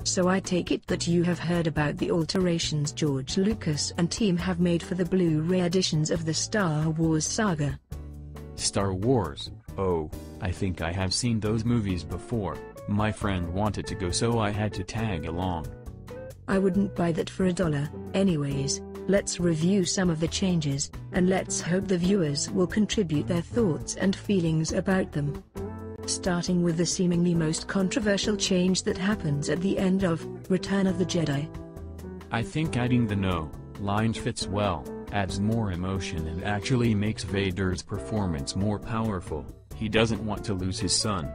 So I take it that you have heard about the alterations George Lucas and team have made for the Blu-ray editions of the Star Wars saga. Star Wars? Oh, I think I have seen those movies before. My friend wanted to go so I had to tag along. I wouldn't buy that for $1. Anyways, let's review some of the changes, and let's hope the viewers will contribute their thoughts and feelings about them. Starting with the seemingly most controversial change that happens at the end of Return of the Jedi. I think adding the "no" line fits well, adds more emotion and actually makes Vader's performance more powerful. He doesn't want to lose his son.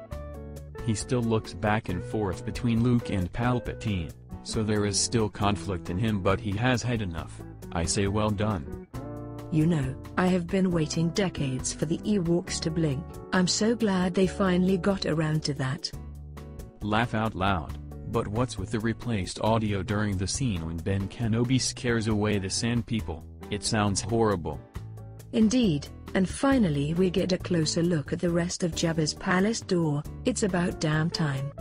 He still looks back and forth between Luke and Palpatine, so there is still conflict in him, but he has had enough. I say well done. You know, I have been waiting decades for the Ewoks to blink. I'm so glad they finally got around to that. Laugh out loud. But what's with the replaced audio during the scene when Ben Kenobi scares away the Sand People? It sounds horrible. Indeed, and finally we get a closer look at the rest of Jabba's palace door. It's about damn time.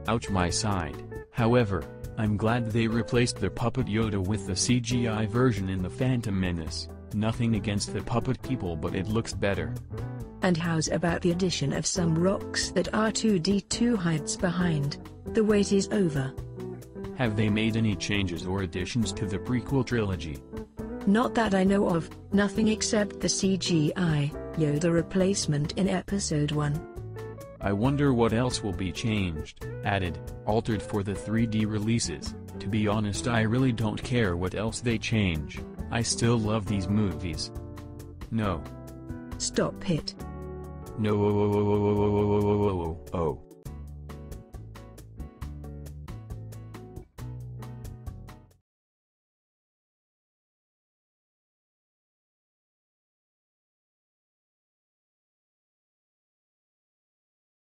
Ouch, my side. However, I'm glad they replaced the puppet Yoda with the CGI version in The Phantom Menace. Nothing against the puppet people, but it looks better. And how's about the addition of some rocks that R2-D2 hides behind? The wait is over. Have they made any changes or additions to the prequel trilogy? Not that I know of, nothing except the CGI Yoda replacement in Episode 1. I wonder what else will be changed, added, altered for the 3D releases. To be honest, I really don't care what else they change. I still love these movies. No. Stop it. No.